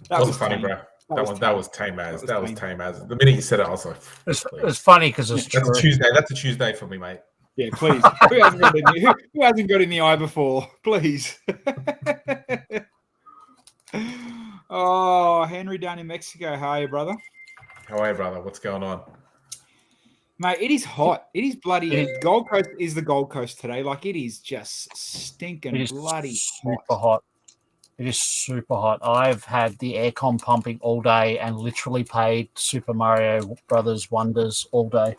That was funny, tame. bro. That was tame as. That was tame as. The minute you said it, I was like, it was funny because it's true. That's a Tuesday. That's a Tuesday for me, mate. Yeah, please. Who hasn't got in the eye before? Please. Oh, Henry down in Mexico. How are you, brother? How are you, brother? What's going on? Mate, it is hot. It is bloody. Gold Coast is the Gold Coast today. Like, it is just stinking bloody super hot. It is super hot. I've had the aircon pumping all day and literally played Super Mario Brothers Wonders all day.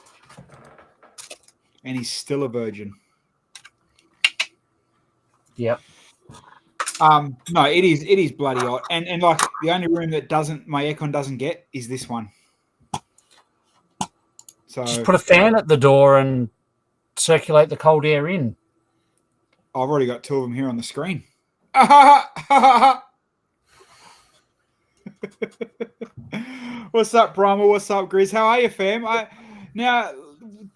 And he's still a virgin. Yep. No, it is bloody hot. And like the only room that my aircon doesn't get is this one. So just put a fan at the door and circulate the cold air in. I've already got two of them here on the screen. What's up, Brahma? What's up, Grizz? How are you, fam? Now,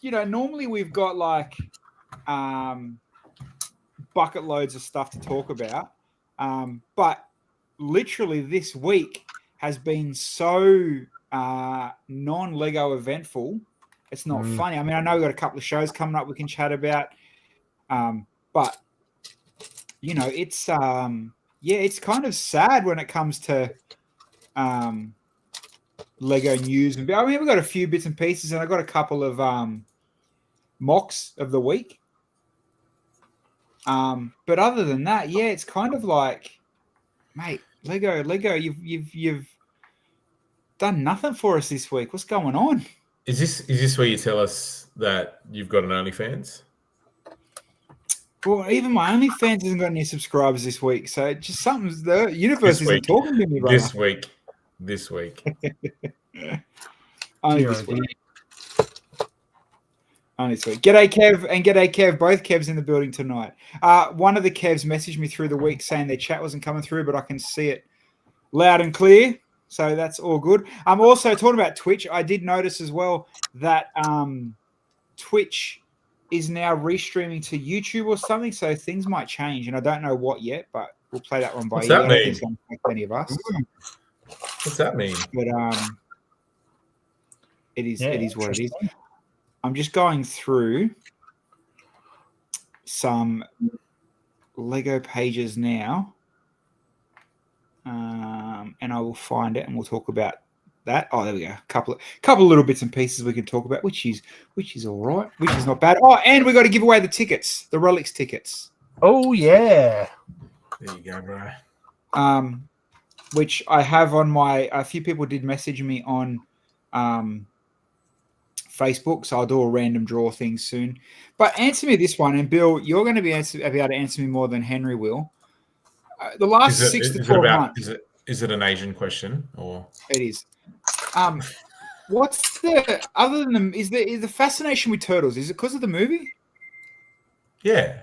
normally we've got like bucket loads of stuff to talk about, but literally this week has been so non-Lego eventful. It's not funny. I mean, I know we've got a couple of shows coming up we can chat about, but it's it's kind of sad when it comes to Lego news. And I mean, we've got a few bits and pieces, and I've got a couple of mocks of the week. But other than that, it's kind of like, mate, Lego, you've done nothing for us this week. What's going on? Is this where you tell us that you've got an OnlyFans? Well, even my OnlyFans hasn't got any subscribers this week, so just something's the universe isn't talking to me, brother. This week. Only this week. Only this week. G'day, Kev, and g'day, Kev. Both Kevs in the building tonight. One of the Kevs messaged me through the week saying their chat wasn't coming through, but I can see it loud and clear, so that's all good. I'm also talking about Twitch. I did notice as well that Twitch is now restreaming to YouTube or something, so things might change, and I don't know what yet, but we'll play that one by ear. I don't think it's going to affect any of us. What's that mean? But it is what it is. I'm just going through some Lego pages now, and I will find it, and we'll talk about that. Oh, there we go. A couple of little bits and pieces we can talk about, which is all right, which is not bad. Oh, and we got to give away the tickets, the Relics tickets. Oh yeah, there you go, bro. Which I have on my. A few people did message me on Facebook, so I'll do a random draw thing soon. But answer me this one, and Bill, you're going to be able to answer me more than Henry will. The last 6 to 12 months. Is it an Asian question or? It is. What's the other than is the fascination with turtles? Is it because of the movie? Yeah.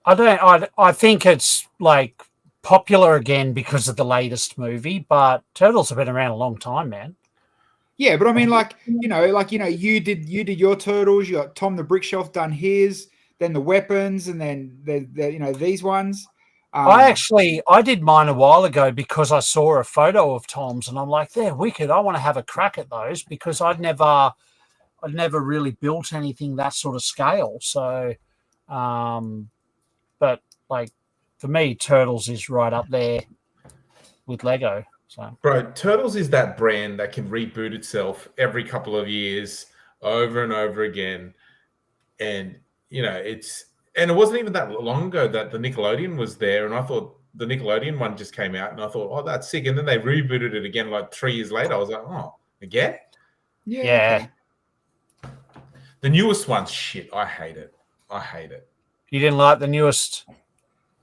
I think it's like popular again because of the latest movie, but turtles have been around a long time, man. Yeah, but I mean, you did your turtles. You got Tom the Brickshelf done his, then the weapons, and then these ones. I did mine a while ago because I saw a photo of Tom's, and I'm like, they're wicked. I want to have a crack at those because I'd never really built anything that sort of scale. So, but like for me, Turtles is right up there with Lego. So, bro, Turtles is that brand that can reboot itself every couple of years over and over again. And, and it wasn't even that long ago that the Nickelodeon was there. And I thought the Nickelodeon one just came out and I thought, oh, that's sick. And then they rebooted it again like 3 years later. I was like, oh, again? Yeah. Okay. The newest one's shit. I hate it. You didn't like the newest?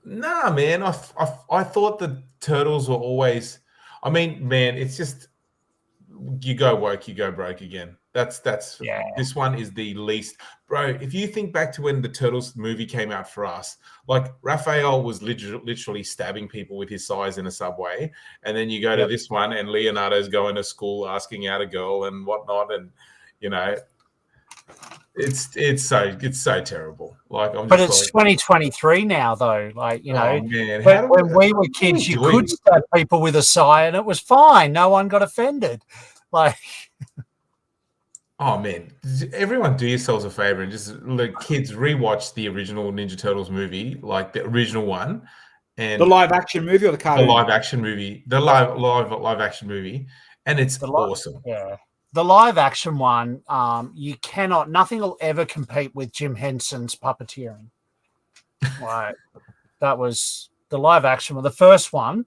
Nah, man. I thought the Turtles were always... I mean, man, it's just you go woke, you go broke again. That's This one is the least, bro. If you think back to when the Turtles movie came out for us, like Raphael was literally stabbing people with his size in a subway, and then you go to this one, and Leonardo's going to school asking out a girl and whatnot, and It's so terrible. Like I'm But just it's like, 2023 now, though. Like, you know, oh man, when we were kids, you could stab people with a sigh and it was fine. No one got offended. Like, oh man, everyone do yourselves a favor and just let kids rewatch the original Ninja Turtles movie, like the original one, and The live action movie or the cartoon? the live action movie, the live action movie, and it's awesome. Yeah. The live action one, you cannot, nothing will ever compete with Jim Henson's puppeteering. Like, that was the live action one, the first one,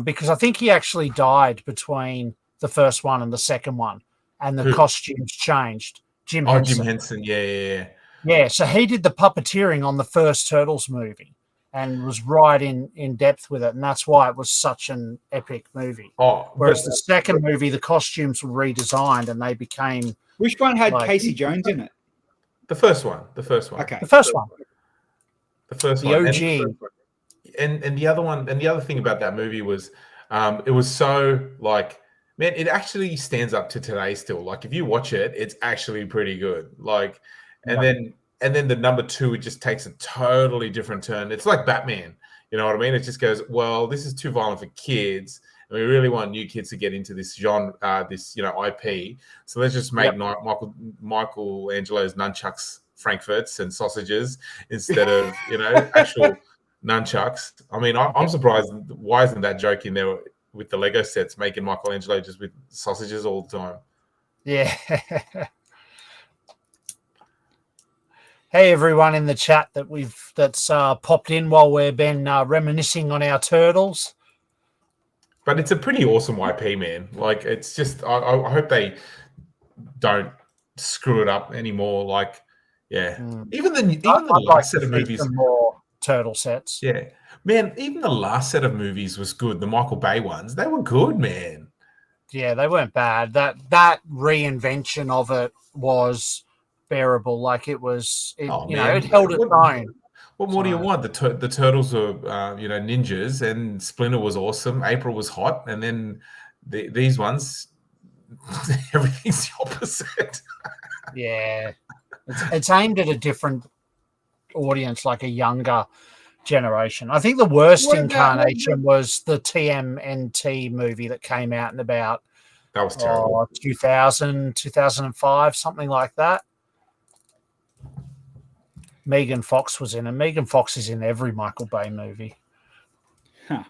because I think he actually died between the first one and the second one, and the costumes changed. Jim Henson. Yeah. Yeah, so he did the puppeteering on the first Turtles movie and was right in depth with it, and that's why it was such an epic movie. Whereas the second movie, the costumes were redesigned and they became. Which one had Casey Jones in it? The first one. Okay. The first one. The OG. And the other one, and the other thing about that movie was, it was so like, man, it actually stands up to today still. Like if you watch it, it's actually pretty good. Like, and then the number 2, it just takes a totally different turn. It's like Batman, you know what I mean? It just goes, well, this is too violent for kids, and we really want new kids to get into this genre, this IP. So let's just make Michelangelo's nunchucks frankfurts and sausages instead of actual nunchucks. I mean, I'm surprised. Why isn't that joke in there with the Lego sets, making Michelangelo just with sausages all the time? Yeah. Hey everyone in the chat that's popped in while we've been reminiscing on our turtles. But it's a pretty awesome IP, man. Like it's just, I hope they don't screw it up anymore. Like, yeah, even the last set of movies, some more turtle sets. Yeah, man. Even the last set of movies was good. The Michael Bay ones, they were good, man. Yeah, they weren't bad. That reinvention of it was bearable. Like it was, it held its own. What more do you want? The turtles were, ninjas, and Splinter was awesome. April was hot, and then these ones, everything's the opposite. Yeah, it's aimed at a different audience, like a younger generation. I think the worst incarnation was the TMNT movie that came out in about that was terrible. 2000, 2005, something like that. Megan Fox was in it. Megan Fox is in every Michael Bay movie. Huh.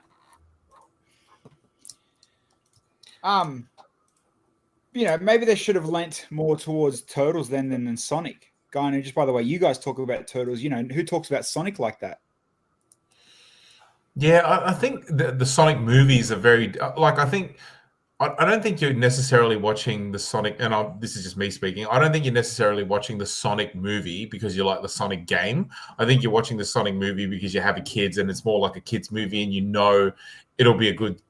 Maybe they should have lent more towards Turtles than Sonic. Going, just by the way, you guys talk about Turtles. Who talks about Sonic like that? Yeah, I think the Sonic movies are very I don't think you're necessarily watching the Sonic, and this is just me speaking. I don't think you're necessarily watching the Sonic movie because you like the Sonic game. I think you're watching the Sonic movie because you have a kids, and it's more like a kids movie, and it'll be a good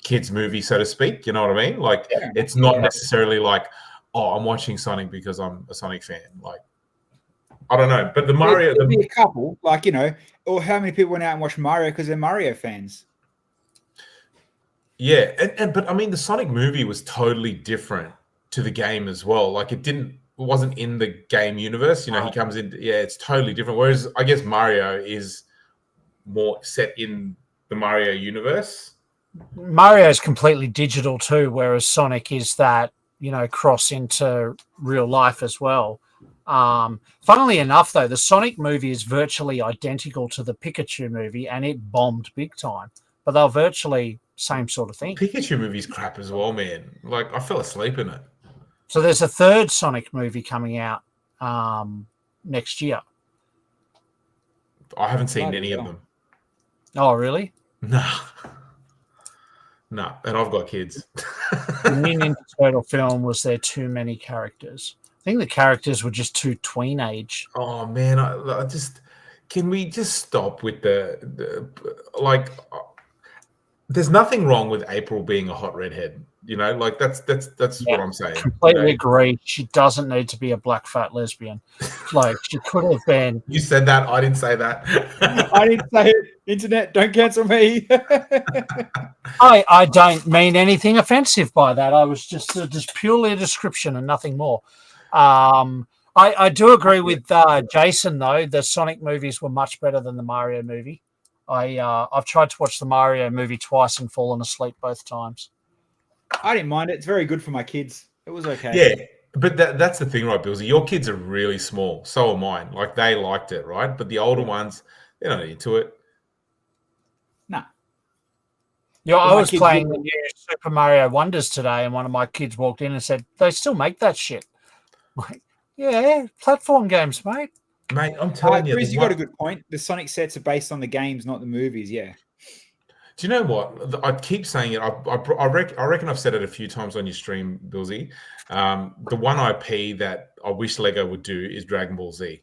kids movie, so to speak. You know what I mean? Like it's not necessarily like, oh, I'm watching Sonic because I'm a Sonic fan. Like I don't know, but the Mario, there'd be a couple, or how many people went out and watched Mario because they're Mario fans. Yeah, but I mean, the Sonic movie was totally different to the game as well. Like it wasn't in the game universe. He comes in. Yeah, it's totally different. Whereas I guess Mario is more set in the Mario universe. Mario is completely digital too, whereas Sonic is that cross into real life as well. Funnily enough, though, the Sonic movie is virtually identical to the Pikachu movie, and it bombed big time. But they're virtually same sort of thing. Pikachu movie's crap as well, man. Like I fell asleep in it. So there's a third Sonic movie coming out next year. I haven't seen any of them. Oh, really? No, and I've got kids. The new Ninja Turtle film was there too many characters. I think the characters were just too tween age. Oh man, can we just stop with the there's nothing wrong with April being a hot redhead, that's what I'm saying. Completely agree. She doesn't need to be a black fat lesbian. Like she could have been. You said that. I didn't say that. I didn't say it. Internet, don't cancel me. I don't mean anything offensive by that. I was just purely a description and nothing more. I do agree with Jason though. The Sonic movies were much better than the Mario movie. I've tried to watch the Mario movie twice and fallen asleep both times. I didn't mind it. It's very good for my kids. It was okay. Yeah, but that's the thing, right, Bilsy? Your kids are really small. So are mine. Like, they liked it, right? But the older ones, they're not into it. No. Yeah, Well, I my was kids playing will- the new Super Mario Wonders today, and one of my kids walked in and said, "They still make that shit." Like, yeah, platform games, mate. Mate, I'm telling you. Chris, you got a good point. The Sonic sets are based on the games, not the movies. Yeah. Do you know what? I keep saying it. I reckon I've said it a few times on your stream, Bilsy. The one IP that I wish Lego would do is Dragon Ball Z.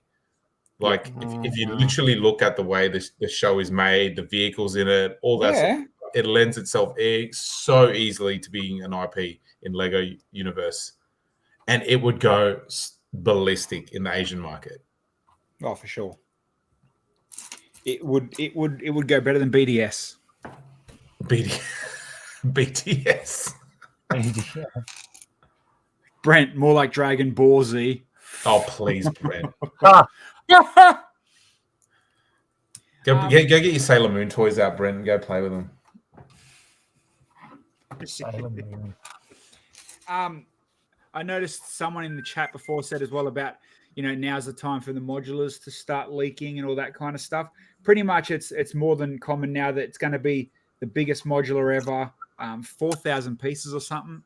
Like, if you literally look at the way the show is made, the vehicles in it, all that stuff, it lends itself so easily to being an IP in Lego universe. And it would go ballistic in the Asian market. Oh, for sure. It would go better than BDS. BTS. Brent, more like Dragon Ball Z. Oh, please, Brent. Go get your Sailor Moon toys out, Brent, and go play with them. Sailor Moon. I noticed someone in the chat before said as well about, now's the time for the modulars to start leaking and all that kind of stuff. Pretty much it's more than common now that it's going to be the biggest modular ever, 4,000 pieces or something.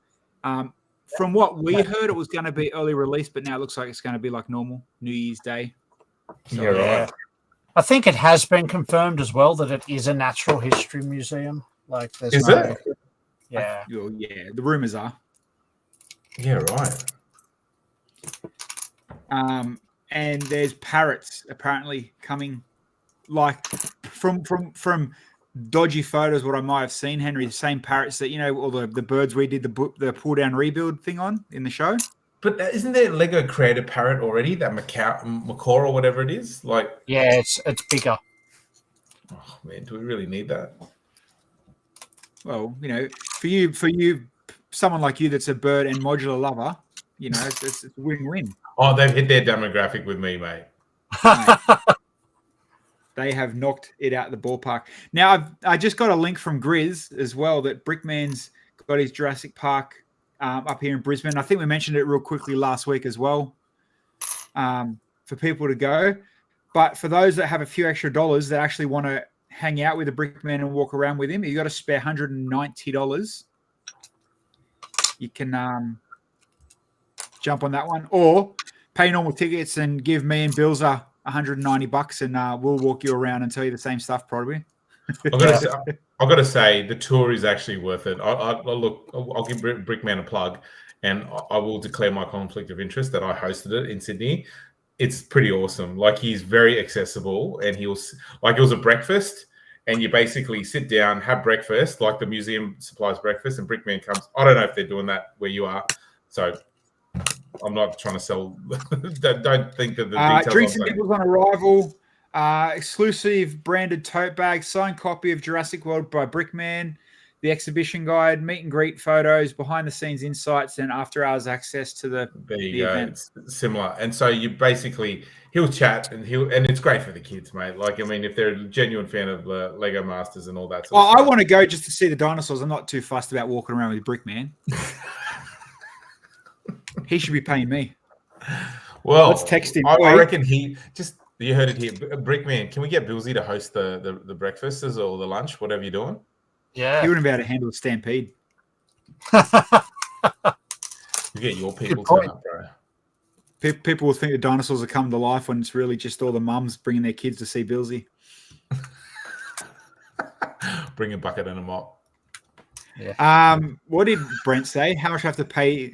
From what we heard, it was going to be early release, but now it looks like it's going to be like normal New Year's Day. So, yeah, right. I think it has been confirmed as well that it is a natural history museum. Like, there's is it? Yeah. Yeah, the rumors are. Yeah, right. And there's parrots apparently coming, like from dodgy photos. What I might have seen, Henry, the same parrots that all the birds we did the pull down rebuild thing on in the show. But isn't there Lego created parrot already? That macaw or whatever it is. Like, yeah, it's bigger. Oh man, do we really need that? Well, for you, someone like you that's a bird and modular lover, it's a win-win. Oh, they've hit their demographic with me, mate. They have knocked it out of the ballpark. Now, I just got a link from Grizz as well that Brickman's got his Jurassic Park up here in Brisbane. I think we mentioned it real quickly last week as well, for people to go. But for those that have a few extra dollars that actually want to hang out with the Brickman and walk around with him, you got to spare $190. You can jump on that one, or pay normal tickets and give me and Bilza $190, and we'll walk you around and tell you the same stuff probably. I've got to say the tour is actually worth it. I'll give Brickman a plug, and I will declare my conflict of interest that I hosted it in Sydney. It's pretty awesome. Like, he's very accessible, and it was a breakfast, and you basically sit down, have breakfast, like the museum supplies breakfast, and Brickman comes. I don't know if they're doing that where you are, so I'm not trying to sell. Don't think that the details. Drinks and nibbles on arrival. Exclusive branded tote bag, signed copy of Jurassic World by Brickman, the exhibition guide, meet and greet photos, behind the scenes insights, and after hours access to the event. It's similar. And so you basically, he'll chat and it's great for the kids, mate. Like, I mean, if they're a genuine fan of Lego Masters and all that sort of stuff. I want to go just to see the dinosaurs. I'm not too fussed about walking around with Brickman. He should be paying me. Well, let's text him. I reckon you heard it here. Brickman, can we get Bilsy to host the breakfasts or the lunch, whatever you're doing? Yeah. He wouldn't be able to handle a stampede. You get your people turn up, bro. People will think the dinosaurs are coming to life when it's really just all the mums bringing their kids to see Bilsy. Bring a bucket and a mop. Yeah. What did Brent say? How much I have to pay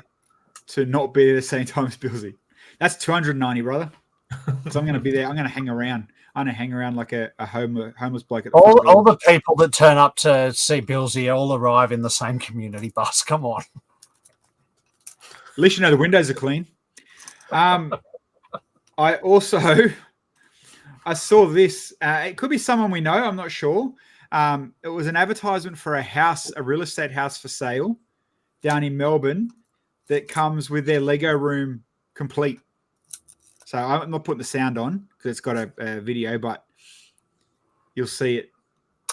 to not be there at the same time as Bilsy? That's $290, brother. So I'm going to be there. I'm going to hang around. I'm going to hang around like a homeless bloke. At all the people that turn up to see Bilsy all arrive in the same community bus. Come on. At least the windows are clean. I saw this. It could be someone we know. I'm not sure. It was an advertisement for a real estate house for sale down in Melbourne that comes with their Lego room complete. So I'm not putting the sound on because it's got a video, but you'll see it.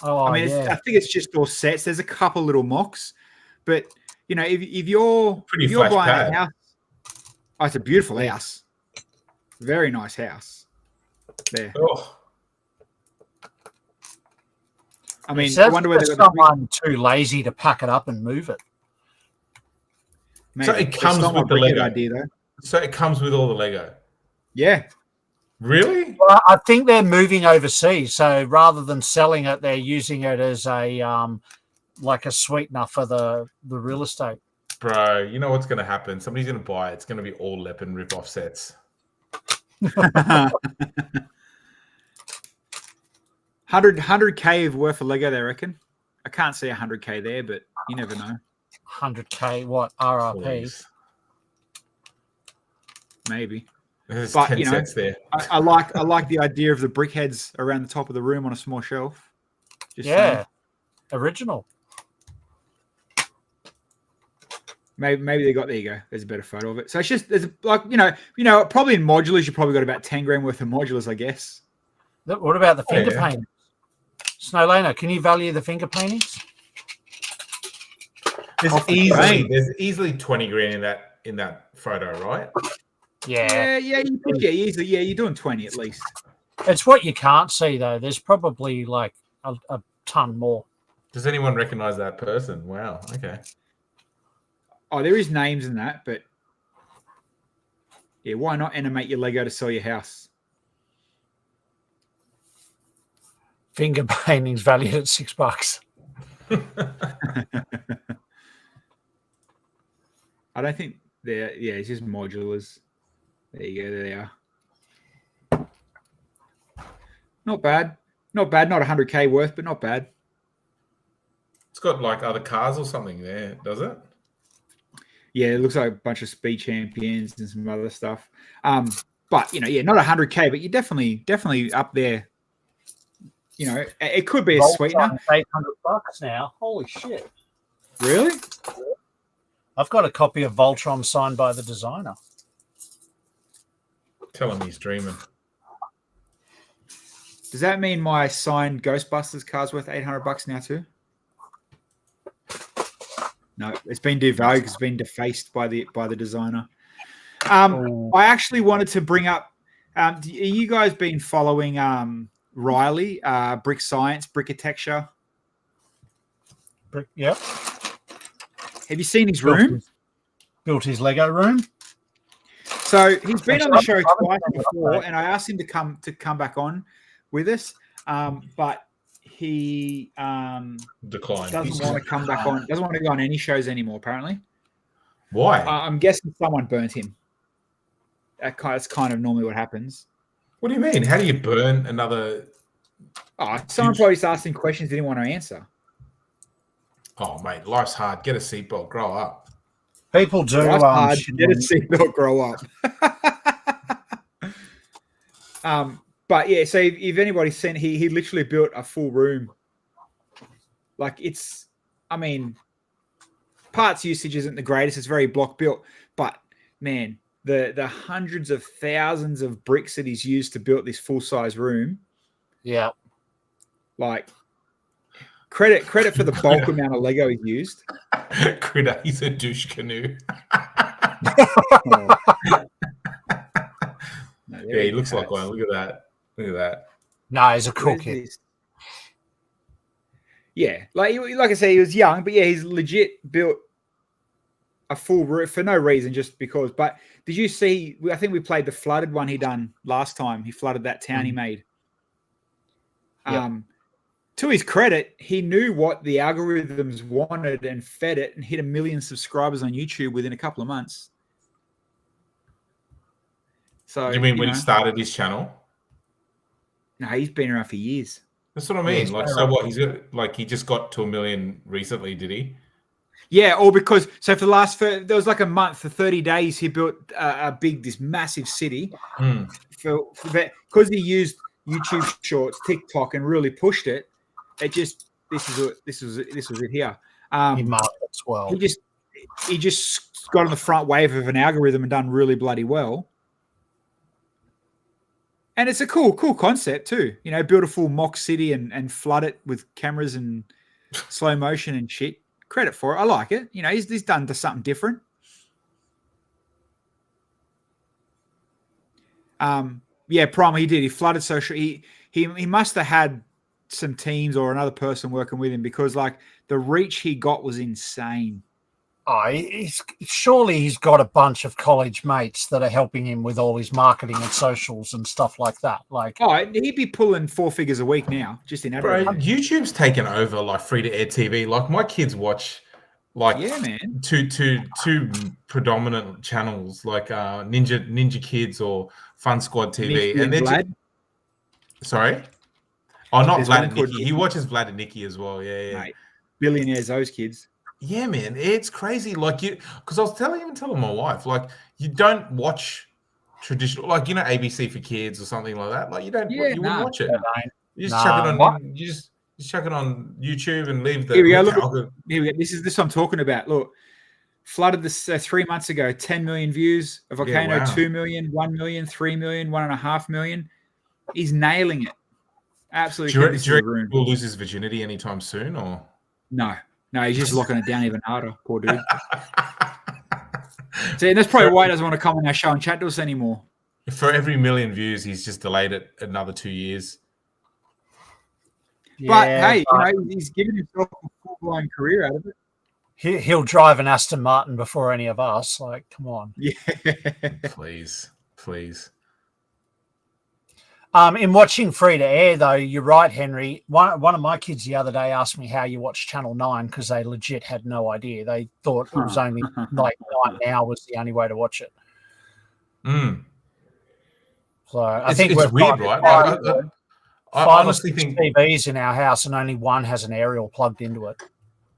Oh, I mean, I think it's just all sets. There's a couple little mocks, but you know, if you're buying pad. a house, oh, it's a beautiful house, very nice house. There. Oh. I mean, I wonder whether someone too lazy to pack it up and move it. Maybe. So it comes with the Lego idea, though. So it comes with all the Lego. Yeah. Really? Well, I think they're moving overseas, so rather than selling it, they're using it as a like a sweetener for the real estate. Bro, you know what's going to happen? Somebody's going to buy it. It's going to be all lip and rip off sets. 100K worth of Lego, they reckon. I can't see 100K there, but you never know. 100K, what? RRP? Please. Maybe. There's but 10 you know, sets there. I like the idea of the brickheads around the top of the room on a small shelf. Just saying. Original. Maybe they got, there you go. There's a better photo of it. So it's just, there's like, you know, probably in modulars, you probably got about 10 grand worth of modulars, I guess. What about the finger paintings? Snowlaner, can you value the finger paintings? There's easily 20 grand in that photo, right? Yeah. Easily. Yeah, you're doing 20 at least. It's what you can't see though. There's probably like a ton more. Does anyone recognize that person? Wow. Okay. Oh, there is names in that, but yeah, why not animate your Lego to sell your house? Finger paintings valued at $6. I don't think they're, it's just modulars. There you go, there they are. Not bad. Not 100K worth, but not bad. It's got like other cars or something there, does it? Yeah, it looks like a bunch of speed champions and some other stuff. But you know, not 100K, but you're definitely up there. You know, it could be a sweetener. $800 now. Holy shit! Really? I've got a copy of Voltron signed by the designer. Tell him he's dreaming. Does that mean my signed Ghostbusters car's worth $800 now too? No, it's been devalued. It's been defaced by the designer. I actually wanted to bring up. Are you guys been following Riley, Brick Science, Brickitecture? Yep. Have you seen his room? Built his Lego room. So he's been on the show twice before, and I asked him to come back on with us, but he declined. Doesn't want to come back on. Doesn't want to go on any shows anymore. Apparently. Why? I'm guessing someone burnt him. That's kind of normally what happens. What do you mean? How do you burn another? Oh, someone probably just asked him questions he didn't want to answer. Oh, mate, life's hard. Get a seatbelt. Grow up. People do. Life's hard. Get a seatbelt. Grow up. But yeah, so if anybody's seen, he literally built a full room. Like I mean, parts usage isn't the greatest. It's very block built, but man, the hundreds of thousands of bricks that he's used to build this full size room. Yeah. Like credit for the bulk amount of Lego he's used. Critter, he's a douche canoe. No, yeah, he looks like one. Look at that. Look at that. No, he's a cool kid. Yeah, like I say, he was young, but yeah, he's legit built a full roof for no reason, just because. But did you see? I think we played the flooded one he done last time. He flooded that town he made. Yep. To his credit, he knew what the algorithms wanted and fed it, and hit 1 million subscribers on YouTube within a couple of months. So you mean when he started his channel? No, he's been around for years. That's what I mean. Like, so what? He's got, like, he just got to 1 million recently, did he? Yeah, or because for there was like a month, for 30 days, he built this massive city. For that, because he used YouTube Shorts, TikTok, and really pushed it. It just this was it here. He markets well. He just got on the front wave of an algorithm and done really bloody well. And it's a cool concept too. You know, build a full mock city and flood it with cameras and slow motion and shit. Credit for it. I like it. You know, he's done something different. Yeah, Primal, he did. He flooded social. He must have had some teams or another person working with him because like the reach he got was insane. Oh, surely he's got a bunch of college mates that are helping him with all his marketing and socials and stuff like that. Like, he'd be pulling 4 figures a week now, just in Bro, YouTube's taken over like free to air TV. Like my kids watch like two predominant channels like Ninja Kids or Fun Squad TV. And they're sorry? Oh, not Vlad and Nikki. He watches Vlad and Nikki as well. Yeah. Mate, billionaires, those kids. Yeah, man, it's crazy. Like because I was telling my wife, like you don't watch traditional, like you know, ABC for Kids or something like that. Like you don't, you wouldn't watch it. You just chuck it on. You just chuck it on YouTube and leave the. Here we go. Look, here we go. This is I'm talking about. Look, flooded this 3 months ago. 10 million views. A Volcano, 2 million, 1 million, 3 million, 1.5 million. He's nailing it. Absolutely. Do you reckon we'll lose his virginity anytime soon, or no? No, he's just locking it down even harder. Poor dude. See, and that's probably why he doesn't want to come on our show and chat to us anymore. For every million views, he's just delayed it another 2 years. But hey, you know, he's given himself a full-blown career out of it. He'll drive an Aston Martin before any of us. Like, come on. Yeah. Please. In watching free to air, though, you're right, Henry. One of my kids the other day asked me how you watch Channel 9 because they legit had no idea. They thought it was only like 9 Now was the only way to watch it. So I think it's weird, right? I honestly think TVs in our house and only one has an aerial plugged into it.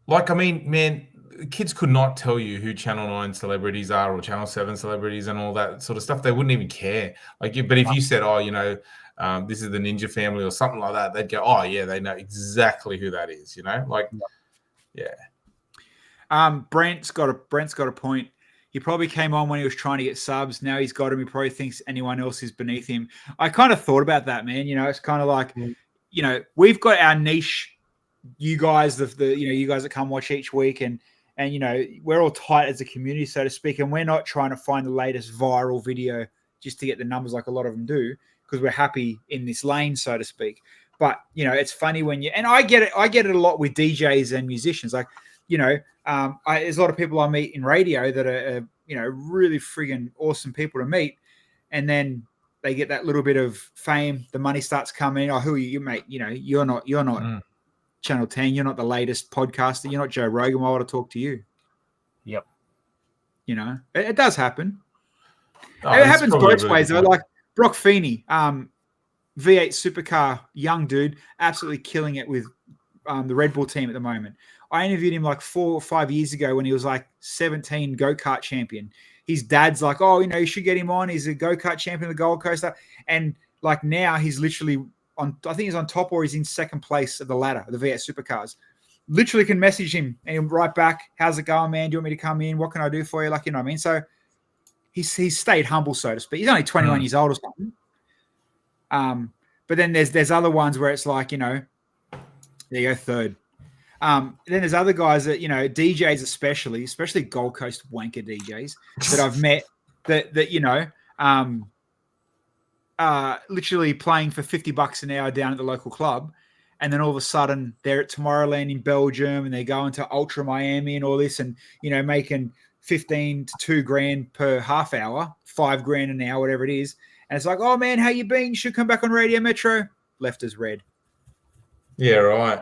Like, I mean, man, kids could not tell you who Channel 9 celebrities are or Channel 7 celebrities and all that sort of stuff. They wouldn't even care. Like, but if you said, oh, you know, this is the Ninja family or something like that, they'd go, oh, yeah, they know exactly who that is, you know? Like, yeah. Brent's got a point. He probably came on when he was trying to get subs. Now he's got him. He probably thinks anyone else is beneath him. I kind of thought about that, man. You know, it's kind of like, you know, we've got our niche. You guys, you guys that come watch each week, and you know, we're all tight as a community, so to speak, and we're not trying to find the latest viral video just to get the numbers like a lot of them do, because we're happy in this lane, so to speak. But you know, it's funny when and I get it a lot with DJs and musicians. Like, you know, there's a lot of people I meet in radio that are you know, really friggin' awesome people to meet, and then they get that little bit of fame, the money starts coming. Oh, who are you, mate? You know, you're not Channel 10, you're not the latest podcaster, you're not Joe Rogan. Why would I talk to you? Yep. You know, it does happen. Oh, it happens both ways though. Like Brock Feeney, V8 supercar, young dude, absolutely killing it with the Red Bull team at the moment. I interviewed him like 4 or 5 years ago when he was like 17 go-kart champion. His dad's like, oh, you know, you should get him on. He's a go-kart champion of the Gold Coast. And like now he's literally I think he's on top or he's in second place of the ladder of the V8 supercars. Literally can message him and he'll write back, how's it going, man? Do you want me to come in? What can I do for you? Like, you know what I mean? So he's stayed humble, so to speak. He's only 21 years old or something. But then there's other ones where it's like, you know, there you go, third. Then there's other guys that, you know, DJs especially Gold Coast wanker DJs that I've met that you know, literally playing for $50 an hour down at the local club, and then all of a sudden they're at Tomorrowland in Belgium and they're going to Ultra Miami and all this, and you know, making 15 to $2,000 per half hour, $5,000 an hour, whatever it is. And it's like, oh man, how you been? You should come back on Radio Metro. Left as red. Yeah, right.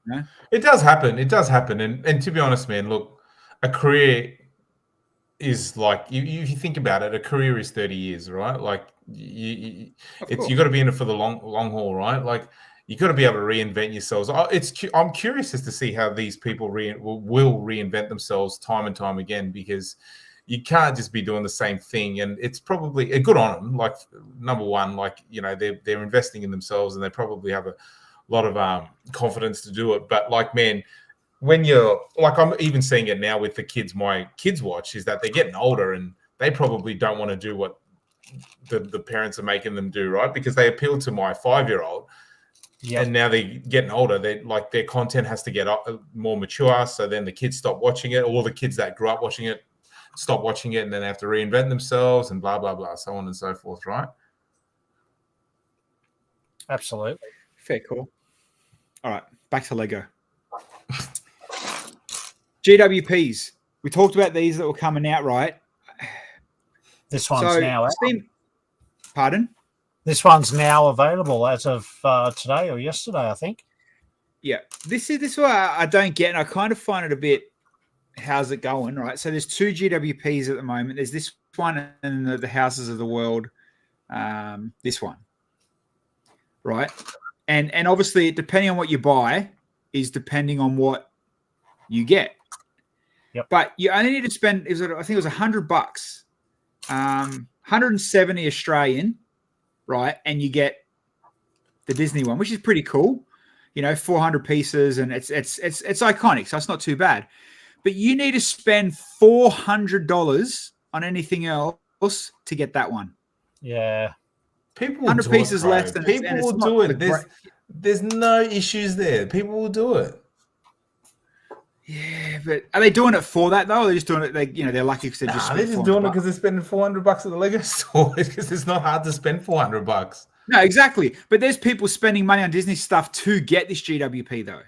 Yeah. It does happen. And to be honest, man, look, a career is like, you think about it, a career is 30 years, right? Like you got to be in it for the long haul, right? Like you got to be able to reinvent yourselves. I'm curious as to see how these people will reinvent themselves time and time again, because you can't just be doing the same thing. And it's probably good on them. Like number one, like, you know, they're investing in themselves and they probably have a lot of confidence to do it. But like, man, when you're like, I'm even seeing it now with the kids my kids watch, is that they're getting older and they probably don't want to do what the parents are making them do, right? Because they appeal to my 5-year-old. Yep. And now they're getting older. They like their content has to get more mature. So then the kids stop watching it. All the kids that grew up watching it stop watching it, and then they have to reinvent themselves and blah blah blah, so on and so forth. Right? Absolutely. Fair call. All right, back to Lego. GWPs. We talked about these that were coming out, right? This one's now out. Pardon? This one's now available as of today or yesterday, I think. Yeah, this is why I don't get, and I kind of find it a bit. How's it going, right? So there's 2 GWPs at the moment. There's this one and the Houses of the World. This one, right? And obviously, depending on what you buy, is depending on what you get. Yep. But you only need to spend. I think it was $100, 170 Australian. Right, and you get the Disney one, which is pretty cool. 400 pieces, and it's iconic, so it's not too bad. But you need to spend $400 on anything else to get that one. Yeah, people 100 pieces less than people will do it. There's no issues there. People will do it. Yeah, but are they doing it for that though? Or are they just doing it? They're lucky because they're just doing it because they're spending $400 at the Lego store. Because it's not hard to spend $400. No, exactly. But there's people spending money on Disney stuff to get this GWP though.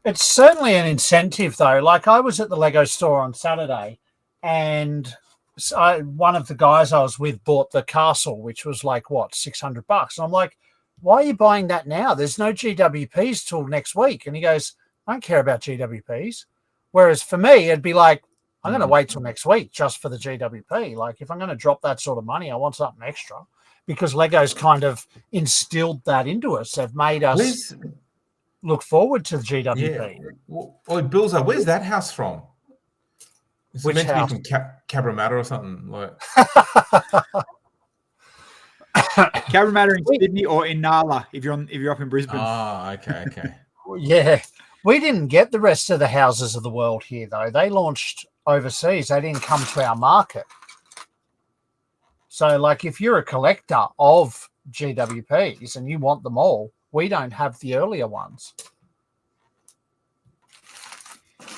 It's certainly an incentive though. Like I was at the Lego store on Saturday, and one of the guys I was with bought the castle, which was like $600. And I'm like, why are you buying that now? There's no GWPs till next week. And he goes, I don't care about GWPs. Whereas for me, it'd be like, I'm going to wait till next week just for the GWP. Like if I'm going to drop that sort of money, I want something extra, because Lego's kind of instilled that into us. They've made us look forward to the GWP. Yeah. Well, Bilsy, where's that house from? It's Which meant house? to be from Cabramatta or something. Like Cabramatta in Sydney or in Nala if you're up in Brisbane. Oh, okay. Yeah. We didn't get the rest of the Houses of the World here, though. They launched overseas. They didn't come to our market. So, like, if you're a collector of GWPs and you want them all, we don't have the earlier ones.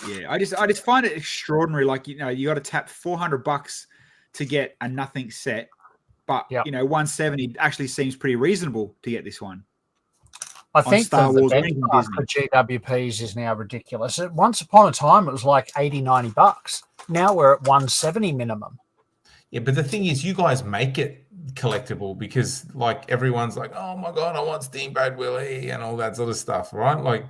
Yeah, I just find it extraordinary. Like, you got to tap $400 to get a nothing set, but 170 actually seems pretty reasonable to get this one. I think Star Wars the benchmark for GWPs is now ridiculous. Once upon a time, it was like $80-$90. Now we're at $170 minimum. Yeah, but the thing is, you guys make it collectible because, like, everyone's like, "Oh my god, I want Steamboat Willie" and all that sort of stuff, right? Like,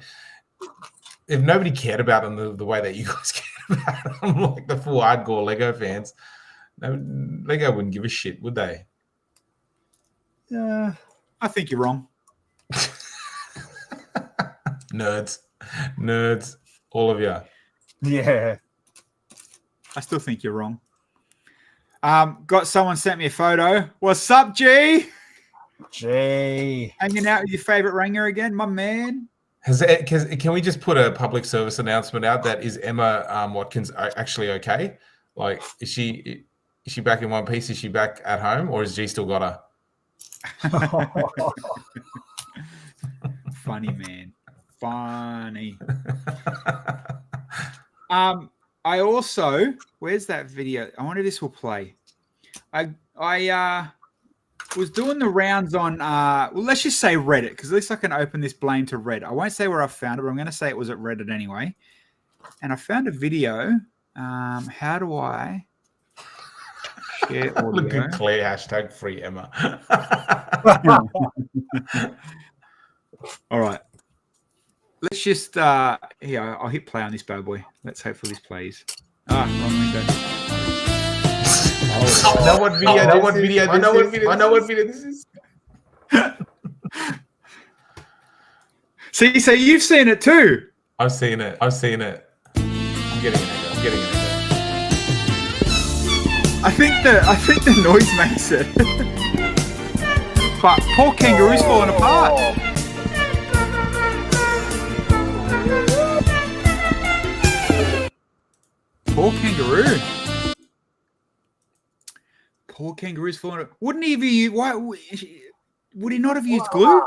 if nobody cared about them the way that you guys care about them, like the full hardcore Lego fans, Lego wouldn't give a shit, would they? Yeah, I think you're wrong. Nerds, all of you. Yeah, I still think you're wrong. Got someone sent me a photo. What's up, G? Hanging out with your favorite ringer again, my man. Can we just put a public service announcement out that is Emma Watkins actually okay? Like, is she back in one piece? Is she back at home, or has G still got her? Funny, man. Funny. I also, where's that video? I wonder if this will play. I was doing the rounds on, let's just say Reddit, because at least I can open this blame to Reddit. I won't say where I found it, but I'm going to say it was at Reddit anyway. And I found a video. How do I share audio? Look at Claire, hashtag free Emma. All right. Let's just, here, I'll hit play on this bad boy. Let's hope for this plays. Wrong window. I know what video this is. See, so you've seen it too. I've seen it. I'm getting an echo. I think the noise makes it. But poor kangaroo's falling apart. Poor Poor kangaroo's falling. Wouldn't he be? Why would he not have used glue?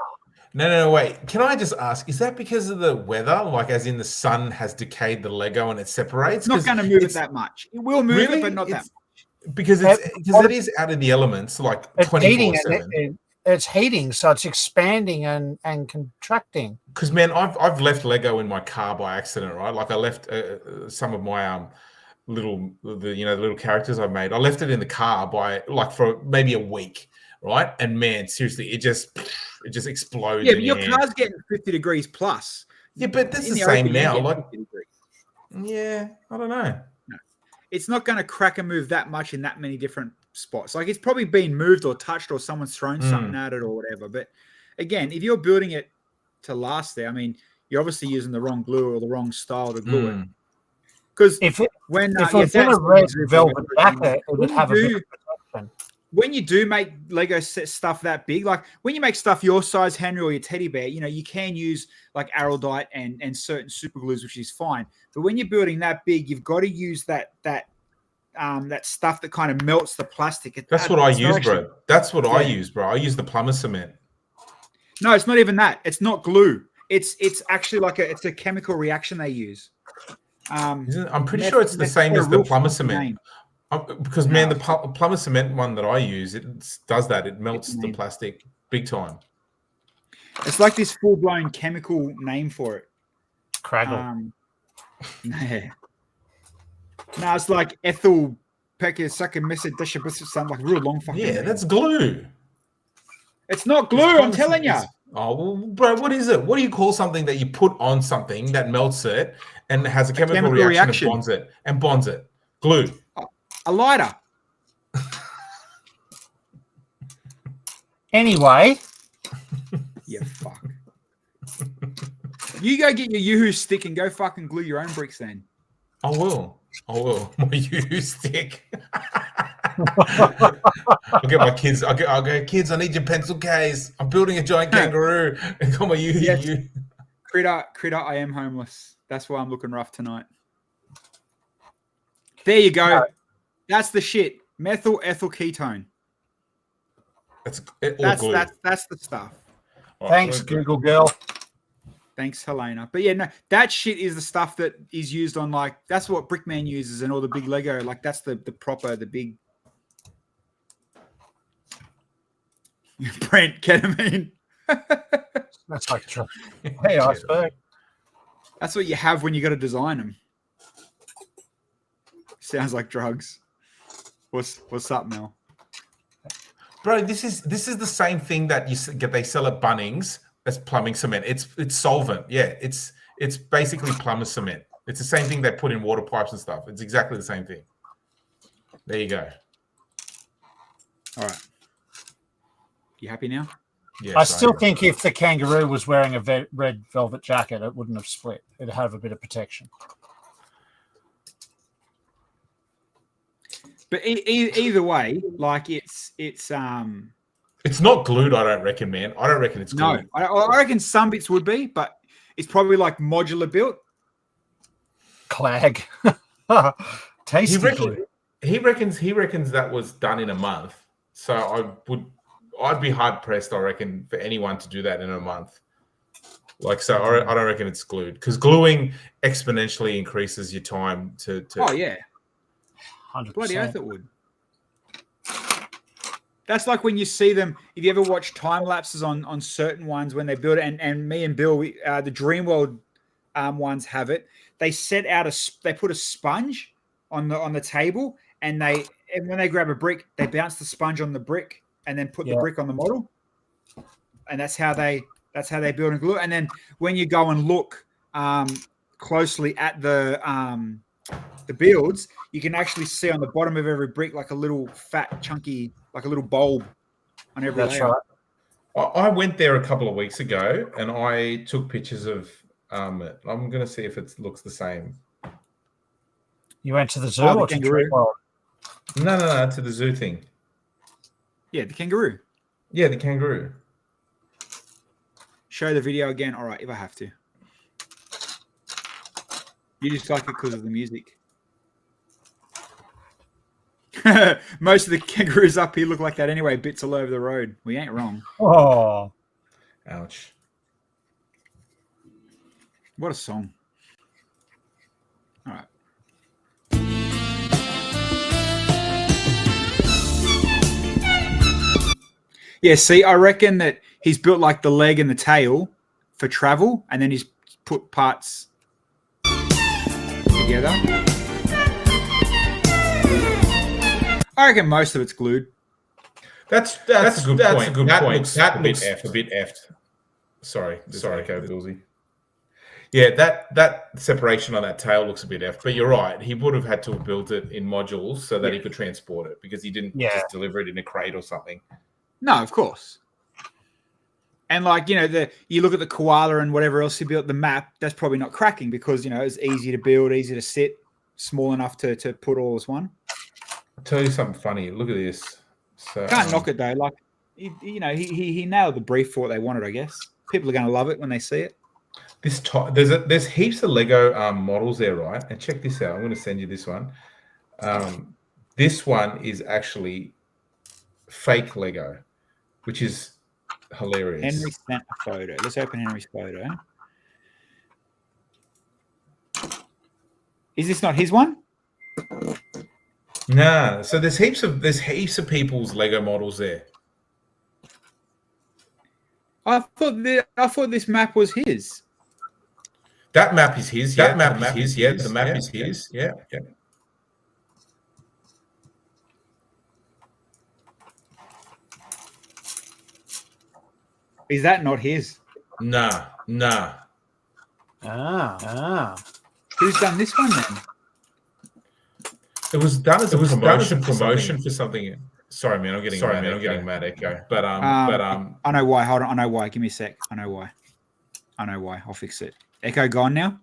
No, wait. Can I just ask, is that because of the weather? Like, as in the sun has decayed the Lego and it separates? It's not going to move it that much. It will move it, but not that much. Because it is out of the elements, like it's 24/7. It's heating, so it's expanding and contracting. Because man, I've left Lego in my car by accident, right? Like I left some of my the little characters I've made. I left it in the car for maybe a week, right? And man, seriously, it just explodes. Yeah, but your car's getting 50 degrees plus. Yeah, but that's the same now. Like, yeah, I don't know. No, it's not going to crack and move that much in that many different spots. Like it's probably been moved or touched or someone's thrown something at it or whatever. But again, if you're building it to last there, I mean, you're obviously using the wrong glue or the wrong style to glue it. Because if it was in a red velvet jacket, it would have a bit of protection. When you do make Lego stuff that big, like when you make stuff your size, Henry, or your teddy bear, you can use like araldite and certain super glues, which is fine. But when you're building that big, you've got to use that stuff that kind of melts the plastic. That's what I use, bro. That's what I use, bro. I use the plumber cement. No, it's not even that. It's not glue. It's actually it's a chemical reaction they use. I'm pretty sure it's the same as the plumber cement. Because man, the plumber cement one that I use, it does that. It melts the plastic big time. It's like this full-blown chemical name for it. Craggle. No, it's like ethyl pecker sucking message sound like real long fucking name. That's glue. It's not glue, I'm telling you. Oh, well, bro, what is it? What do you call something that you put on something that melts it and has a chemical reaction and bonds it? Glue. A lighter. Anyway. Yeah, fuck. You go get your Yoo-hoo stick and go fucking glue your own bricks then. I will. My Yoo-hoo stick. I'll get my kids. I'll go, kids, I need your pencil case. I'm building a giant kangaroo. And got my Yoo-hoo. Yes. Critter, I am homeless. That's why I'm looking rough tonight. There you go. No. That's the shit. Methyl ethyl ketone. That's the stuff. Thanks, Google girl. Thanks, Helena. But yeah, no, that shit is the stuff that is used on that's what Brickman uses and all the big Lego. Like that's the big Brent ketamine. That's like true. Hey, iceberg. That's what you have when you got to design them. Sounds like drugs. What's up, Mel? Bro, this is the same thing that they sell at Bunnings as plumbing cement. It's solvent. Yeah, it's basically plumber cement. It's the same thing they put in water pipes and stuff. It's exactly the same thing. There you go. All right. You happy now? Yes, I still think if the kangaroo was wearing a red velvet jacket, it wouldn't have split. It'd have a bit of protection. But either way, like it's not glued. I don't reckon, man. I don't reckon it's glued. No, I reckon some bits would be, but it's probably like modular built. Clag, tasty. He reckons that was done in a month. So I'd be hard pressed, I reckon, for anyone to do that in a month. I don't reckon it's glued because gluing exponentially increases your time to. Oh yeah. 100%. Bloody oath it would. That's like when you see them, if you ever watch time lapses on certain ones when they build it, and me and Bill, the Dreamworld ones have it. They they put a sponge on the table, and when they grab a brick, they bounce the sponge on the brick and then put the brick on the model. And that's how they build and glue. And then when you go and look closely at the builds, you can actually see on the bottom of every brick like a little fat, chunky, like a little bulb on every layer. Right. I went there a couple of weeks ago and I took pictures of I'm going to see if it looks the same. You went to the zoo or to Dreamworld? No, to the zoo thing. Yeah, the kangaroo. Yeah, the kangaroo. Show the video again. All right, if I have to. You just like it because of the music. Most of the kangaroos up here look like that anyway. Bits all over the road. We ain't wrong. Oh, Ouch. What a song. All right. Yeah, see, I reckon that he's built like the leg and the tail for travel, and then he's put parts together. I reckon most of it's glued. That's a good point. A good point. That looks effed. a bit effed. Sorry, Bilsy. Yeah, that separation on that tail looks a bit effed. But you're right. He would have had to have built it in modules so that he could transport it, because he didn't just deliver it in a crate or something. No, of course. And like, you know, you look at the koala and whatever else he built, the map, that's probably not cracking because, you know, it's easy to build, easy to sit, small enough to put all as one. I'll tell you something funny. Look at this. So, Can't knock it though. Like, you know, he nailed the brief for what they wanted, I guess. People are going to love it when they see it. There's heaps of Lego models there, right? And check this out. I'm going to send you this one. This one is actually fake Lego, which is hilarious. Henry sent a photo. Let's open Henry's photo. Is this not his one? Nah. So there's heaps of people's Lego models there. I thought this map was his. That map is his. Yeah, that map is his. Yeah, the map is his. Yeah. Is that not his? Nah. Who's done this one then? It was done as a promotion for something. Sorry, man. I'm getting mad, Echo. But I know why. Hold on. I know why. Give me a sec. I know why. I'll fix it. Echo gone now?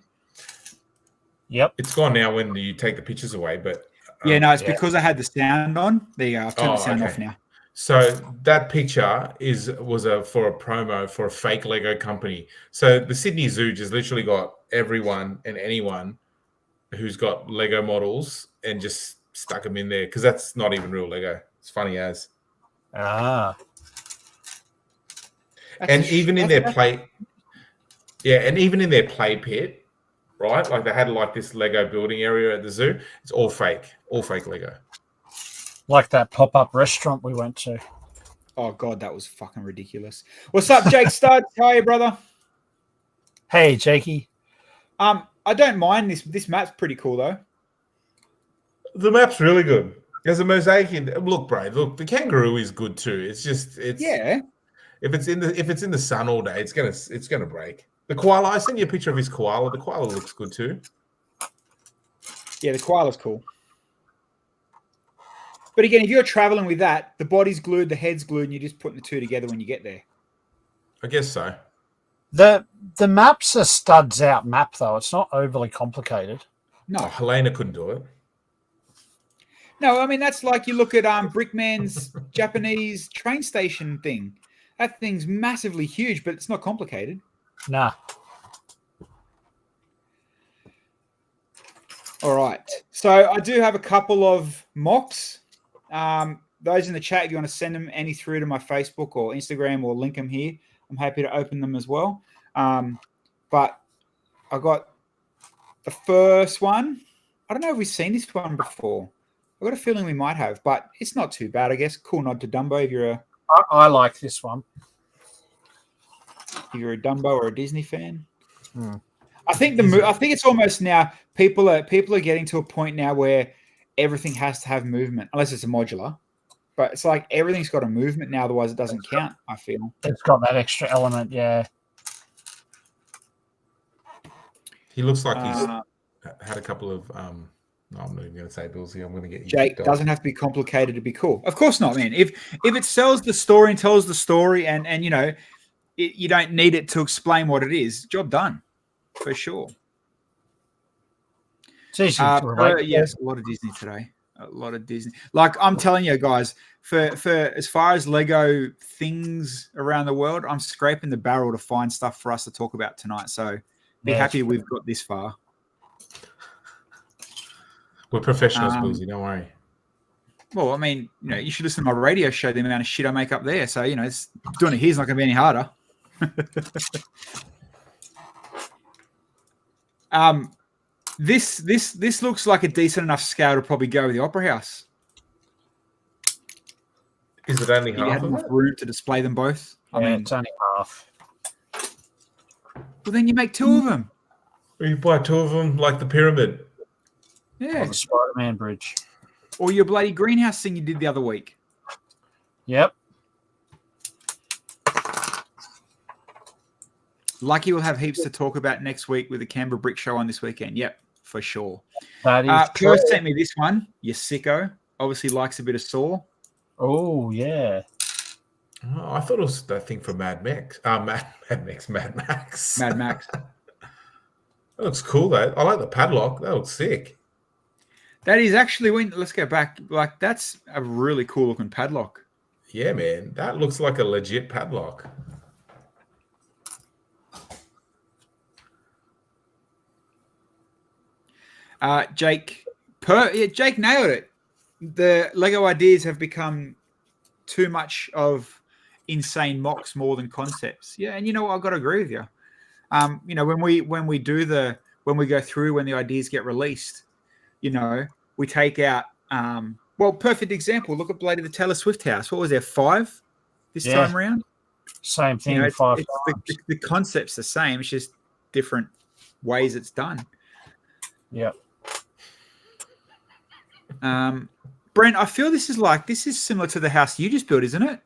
Yep. It's gone now when you take the pictures away. But it's because I had the sound on. There you go. I've turned the sound off now. So that picture was for a promo for a fake Lego company. So the Sydney Zoo just literally got everyone and anyone who's got Lego models and just stuck them in there, because that's not even real Lego. It's funny as. And even in their play pit, right? Like they had like this Lego building area at the zoo. It's all fake Lego. Like that pop-up restaurant we went to. Oh God, that was fucking ridiculous. What's up, Jake Stud? How are you, brother? Hey, Jakey. I don't mind this. This map's pretty cool though. The map's really good. There's a mosaic in. Look, bro. Look, the kangaroo is good too. It's yeah. If it's in the sun all day, it's gonna break. The koala. I sent you a picture of his koala. The koala looks good too. Yeah, the koala's cool. But again, if you're traveling with that, the body's glued, the head's glued, and you're just putting the two together when you get there. I guess so. The map's a studs out map though. It's not overly complicated. No, Helena couldn't do it. No, I mean that's like you look at Brickman's Japanese train station thing. That thing's massively huge, but it's not complicated. Nah. All right. So I do have a couple of mocks. Those in the chat, if you want to send them any through to my Facebook or Instagram or link them here, I'm happy to open them as well. But I got the first one. I don't know if we've seen this one before. I've got a feeling we might have, but it's not too bad, I guess. Cool nod to Dumbo if you're a... I like this one. If you're a Dumbo or a Disney fan. I think I think it's almost now people are getting to a point now where everything has to have movement, unless it's a modular. But it's like everything's got a movement now, otherwise it doesn't count, I feel. It's got that extra element, yeah. He looks like he's had a couple of no, I'm not even going to say Bilsy. I'm going to get you. Jake, doesn't have to be complicated to be cool. Of course not, man. If it sells the story and tells the story, and you know, you don't need it to explain what it is, job done, for sure. It's easy yes, a lot of Disney today. A lot of Disney. Like I'm telling you guys, for as far as Lego things around the world, I'm scraping the barrel to find stuff for us to talk about tonight. So be happy we've got this far. We're professionals, Bilsy. Don't worry. Well, I mean, you should listen to my radio show, the amount of shit I make up there. So, it's doing it here's not going to be any harder. This looks like a decent enough scale to probably go with the Opera House. Is it only You half had of enough it? room to display them both. Yeah, I mean, it's only half. Well, then you make two of them. Or you buy two of them like the pyramid. Yeah. Or the Spider-Man bridge. Or your bloody greenhouse thing you did the other week. Yep. Lucky we'll have heaps to talk about next week with the Canberra Brick Show on this weekend. Yep, for sure. That is true. Perth sent me this one. You sicko. Obviously likes a bit of saw. Oh, yeah. Oh, I thought it was that thing from Mad Max. Mad Max. Mad Max. That looks cool, though. I like the padlock. That looks sick. That is actually let's go back. Like, that's a really cool looking padlock. Yeah, man. That looks like a legit padlock. Jake nailed it. The Lego ideas have become too much of insane mocks more than concepts. Yeah, and you know what? I've got to agree with you. When we go through when the ideas get released, we take out. Perfect example. Look at Blade of the Taylor Swift house. What was there, 5 this time around? Same thing, 5 times. The concept's the same. It's just different ways it's done. Yep. Brent, I feel this is similar to the house you just built, isn't it?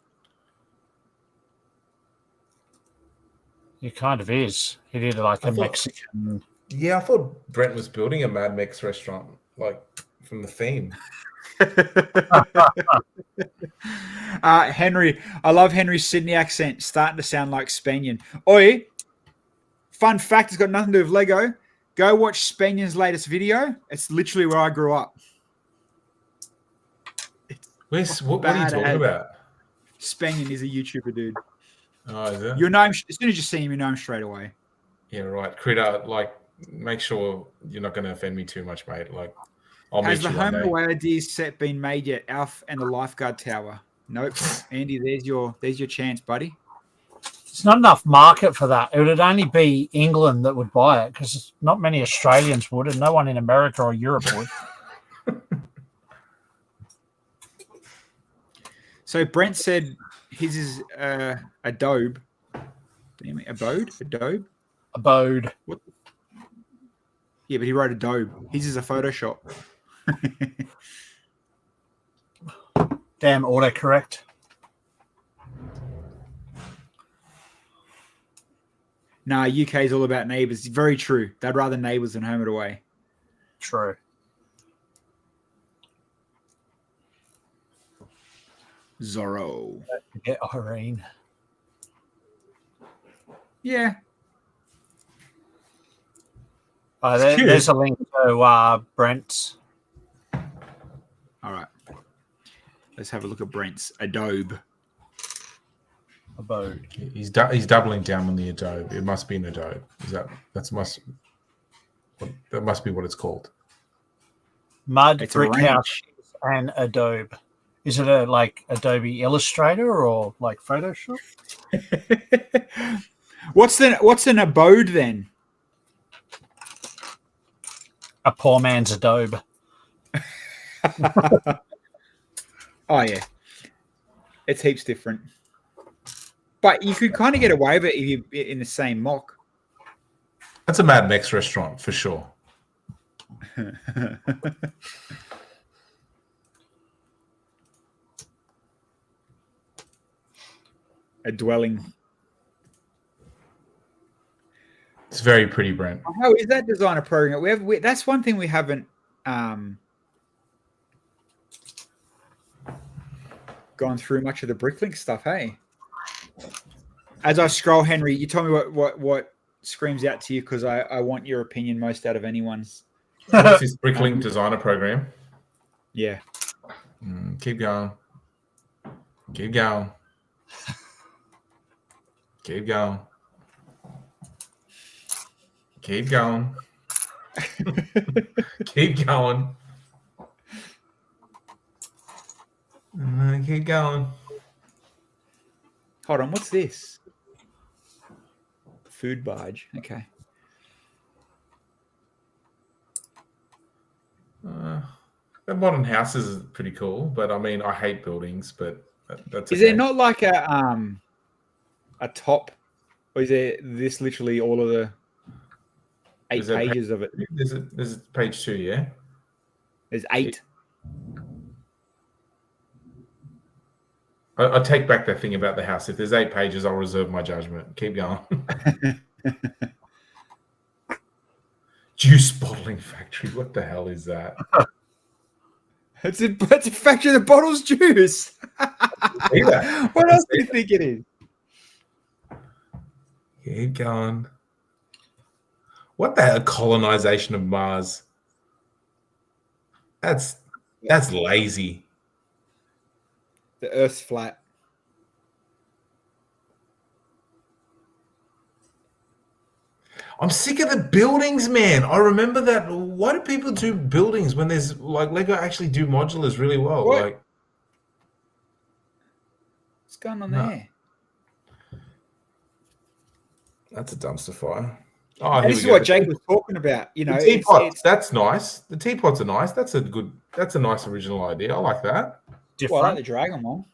It kind of is. He did like a Mexican. Yeah, I thought Brent was building a Mad Max restaurant, like from the theme. Henry, I love Henry's Sydney accent, starting to sound like Spanian. Oi, fun fact, it's got nothing to do with Lego. Go watch Spanian's latest video. It's literally where I grew up. What are you talking about? Spanian is a YouTuber, dude. Oh, is it? You'll know him as soon as you see him, you know him straight away. Yeah, right. Critter, make sure you're not going to offend me too much, mate. I'll Has meet the you one home day. and away ideas set been made yet? Alf and the lifeguard tower. Nope. Andy, there's your chance, buddy. There's not enough market for that. It would only be England that would buy it because not many Australians would, and no one in America or Europe would. So Brent said his is Adobe. Damn it, Adobe. What? Yeah, but he wrote Adobe. His is a Photoshop. Damn autocorrect. Nah, UK is all about neighbours. Very true. They'd rather neighbours than home and away. True. Zorro. Get Irene. Yeah. There's a link to Brent's. All right. Let's have a look at Brent's Adobe. Abode. He's doubling down on the Adobe. It must be an Adobe. That must be what it's called. Mud, brick house, and Adobe. Is it like Adobe Illustrator or like Photoshop? What's an abode then? A poor man's Adobe. Oh yeah, it's heaps different. But you could kind of get away with it if you're in the same mock. That's a Mad Max restaurant for sure. A dwelling. It's very pretty, Brent. How is that designer program? That's one thing we haven't gone through much of the Bricklink stuff. Hey, as I scroll, Henry, you tell me what screams out to you because I want your opinion most out of anyone's. What's this Bricklink designer program? Yeah. Keep going. Keep going. Keep going. Keep going. Keep going. Keep going. Hold on, what's this? Food barge. Okay. The modern houses is pretty cool, but I mean, I hate buildings, but that's Is okay. there not like a top, or is there this literally all of the 8 pages of it? There's page 2, yeah? There's 8. I take back that thing about the house. If there's 8 pages, I'll reserve my judgment. Keep going. Juice bottling factory. What the hell is that? It's a factory that bottles juice. See that? What else do you think it is? Keep going. What the hell? Colonization of Mars. That's lazy. The Earth's flat. I'm sick of the buildings, man. I remember that. Why do people do buildings when there's like Lego actually do modulars really well? What? Like, What's going on No. there? that's a dumpster fire. Oh, And here this we is go. what Jake was talking about. You know, The teapots. it's That's nice. The teapots are nice. That's a nice original idea. I like that. well, I Different. like the dragon one.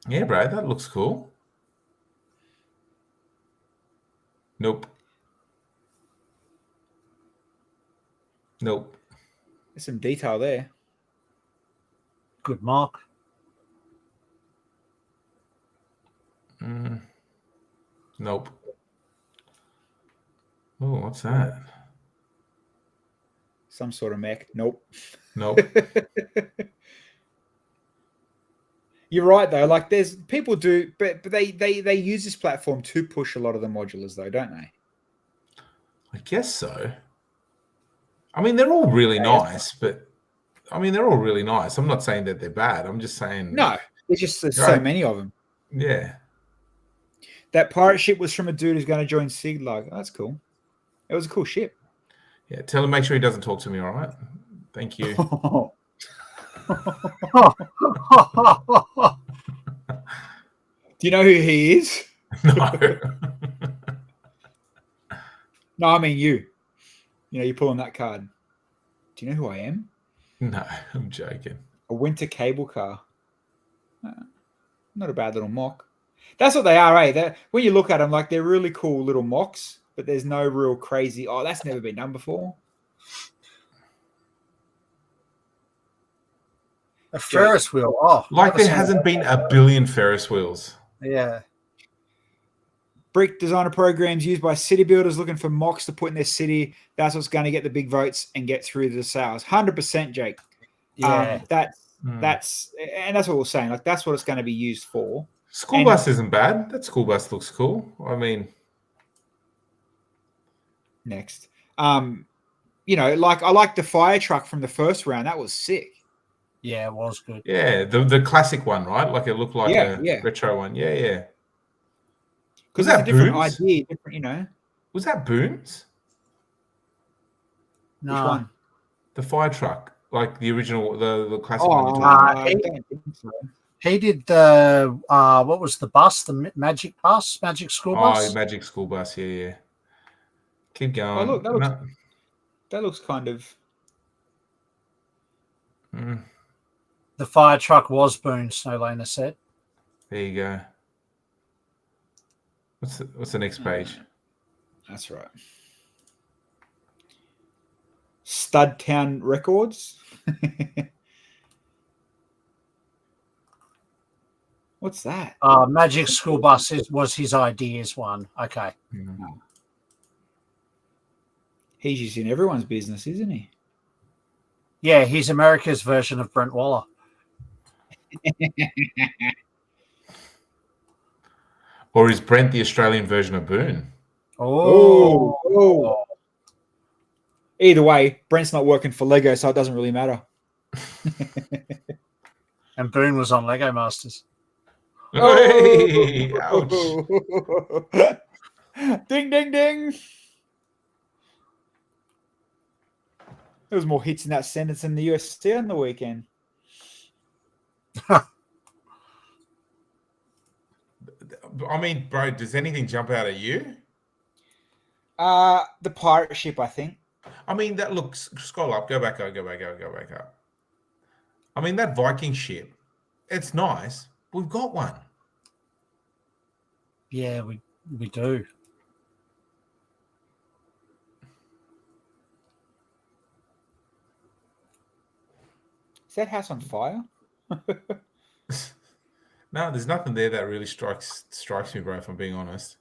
Yeah, bro, that looks cool. Nope. Nope. There's some detail there. Good mark. Nope. Oh, what's that? Some sort of mech. Nope. Nope. You're right though. Like there's people do, but they use this platform to push a lot of the modulars though, don't they? I guess so. I mean, they're all really nice, but I mean, they're all really nice. I'm not saying that they're bad. I'm just saying No, there's so Right. many of them. Yeah. That pirate ship was from a dude who's going to join Sig. Like, oh, that's cool. It was a cool ship. Yeah. Tell him make sure he doesn't talk to me, all right? Thank you. Do you know who he is? No. No, I mean you. You know, you're pulling that card. Do you know who I am? No, I'm joking. A winter cable car. Not a bad little mock. That's what they are, eh? When you look at them, like they're really cool little mocks, but there's no real crazy. Oh, that's never been done before. A Ferris wheel. Oh, Like never there seen hasn't been a billion Ferris wheels. that. Yeah. Brick designer programs used by city builders looking for mocks to put in their city. That's what's going to get the big votes and get through the sales. 100%, Jake. Yeah. That's what we're saying. Like that's what it's going to be used for. School bus isn't bad. That school bus looks cool. I mean, next, you know, like I like the fire truck from the first round. That was sick. Yeah, it was good. yeah, the classic one, right? Like it looked like a retro one. Yeah, yeah. Because Was it's a that different Booms? idea, different, you know. Was that Booms? No. Which one? The fire truck, like the original, the classic Oh, one you're talking about. I don't think so. He did the what was the bus? The magic bus, magic school bus. Oh, Magic School Bus. Yeah, yeah. Keep going. Oh, look, that looks kind of. The fire truck was Boone, Snowlaner said. There you go. What's the next page? That's right. Studtown Records. What's that? Magic school bus was his ideas one. Okay. He's just in everyone's business, isn't he? Yeah, he's America's version of Brent Waller. Or is Brent the Australian version of Boone? Oh. Either way, Brent's not working for Lego, so it doesn't really matter. And Boone was on Lego Masters. Hey, ouch. Ding, ding, ding. There was more hits in that sentence than the UFC on the weekend. I mean, bro, does anything jump out at you? The pirate ship, I think. I mean, that looks. Scroll up. Go back up. Go back up. Go back up. I mean, that Viking ship. It's nice. We've got one. Yeah, we do. Is that house on fire? No, there's nothing there that really strikes me, bro. If I'm being honest.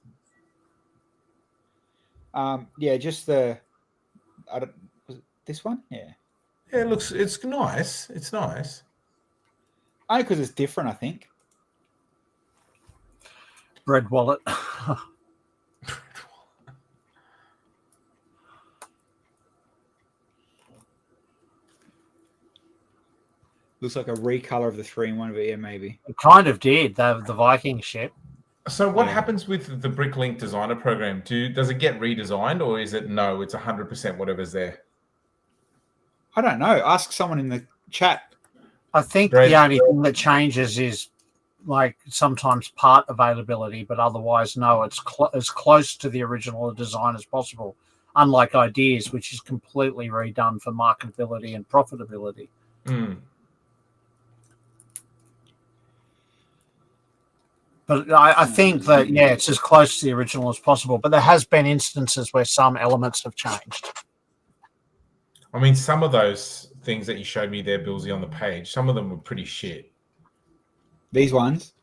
Yeah, just the. Was it this one? Yeah. Yeah, it looks. It's nice. It's nice. Only because it's different, I think. Bread wallet. Looks like a recolor of the 3-in-1, but yeah, maybe. It kind of did. The Viking ship. So what happens with the Bricklink designer program? Does it get redesigned, or is it no? It's 100% whatever's there. I don't know. Ask someone in the chat. I think the only thing that changes is like sometimes part availability, but otherwise, no, it's as close to the original design as possible. Unlike Ideas, which is completely redone for marketability and profitability. Mm. But I think that, yeah, it's as close to the original as possible. But there has been instances where some elements have changed. I mean, some of those things that you showed me there, Bilsy, on the page, some of them were pretty shit. These ones?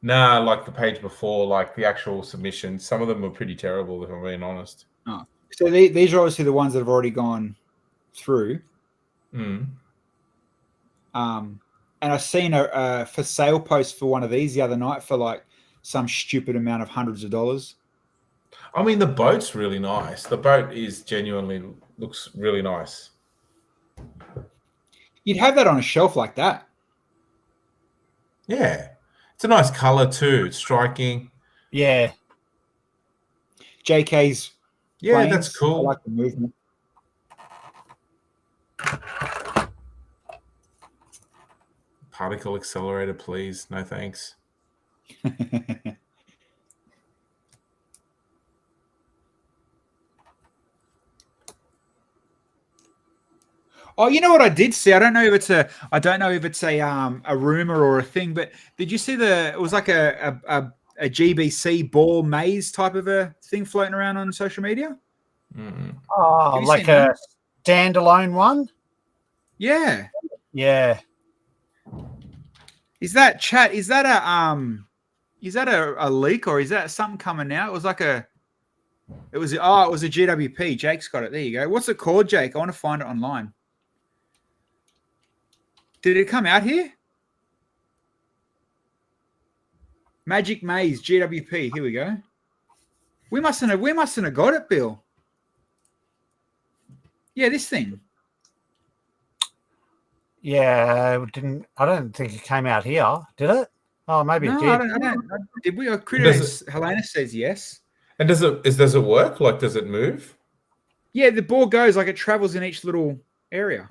Nah, like the page before, like the actual submission, some of them were pretty terrible, if I'm being honest. Oh. So these are obviously the ones that have already gone through. Mm. And I seen a for sale post for one of these the other night for like some stupid amount of hundreds of dollars. I mean, the boat's really nice. The boat is genuinely looks really nice. You'd have that on a shelf like that. Yeah. It's a nice color too. It's striking. Yeah. JK's Yeah, planes. that's cool. I like the movement. Particle accelerator, please. No thanks. Oh, you know what I did see? I don't know if it's a rumor or a thing, but did you see it was like a GBC ball maze type of a thing floating around on social media? Mm. Oh, like a standalone one? Yeah. Yeah. Is that chat? Is that a leak or is that something coming out? It was a GWP. Jake's got it. There you go. What's it called, Jake? I want to find it online. Did it come out here? Magic Maze GWP. Here we go. We mustn't have got it, Bill. Yeah, this thing. Yeah, I don't think it came out here, did it? Oh, maybe it did. I don't. Did we? Helena says yes. And does it work? Like, does it move? Yeah, the ball goes like it travels in each little area.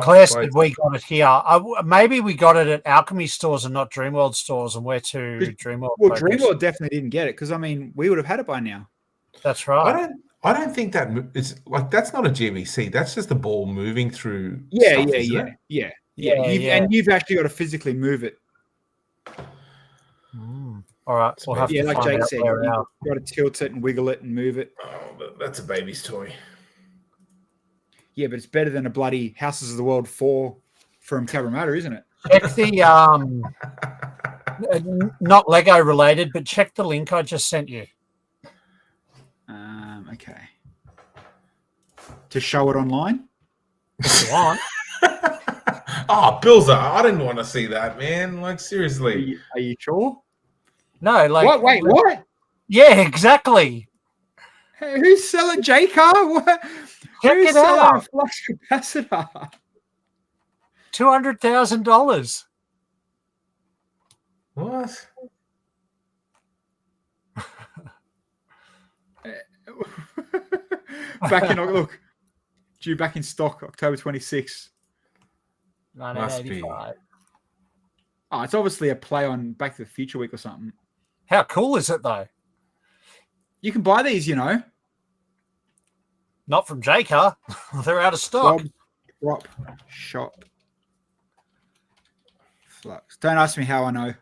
Claire said we got it here. Maybe we got it at Alchemy stores and not Dreamworld stores, and we're too Dreamworld. Well, Dreamworld definitely didn't get it because we would have had it by now. That's right. I don't think that it's like that's not a GVC. That's just the ball moving through. Yeah. And you've actually got to physically move it. All right. We'll have to like find Jake out said, where you've got to tilt it and wiggle it and move it. Oh, that's a baby's toy. Yeah, but it's better than a bloody Houses of the World 4 from Cabramatta, isn't it? Check the not Lego related, but check the link I just sent you. Okay. To show it online? If you want. Oh, Bilza, I didn't want to see that, man. Like, seriously. Are you sure? No, like what? Wait, what? Yeah, exactly. Hey, who's selling J-Car? What? Who's selling a flux capacitor? $200,000. What? Due back in stock October 26th. 1985. Oh, it's obviously a play on Back to the Future week or something. How cool is it though? You can buy these, you know. Not from J-Car. They're out of stock. Prop shop. Flux. Don't ask me how I know.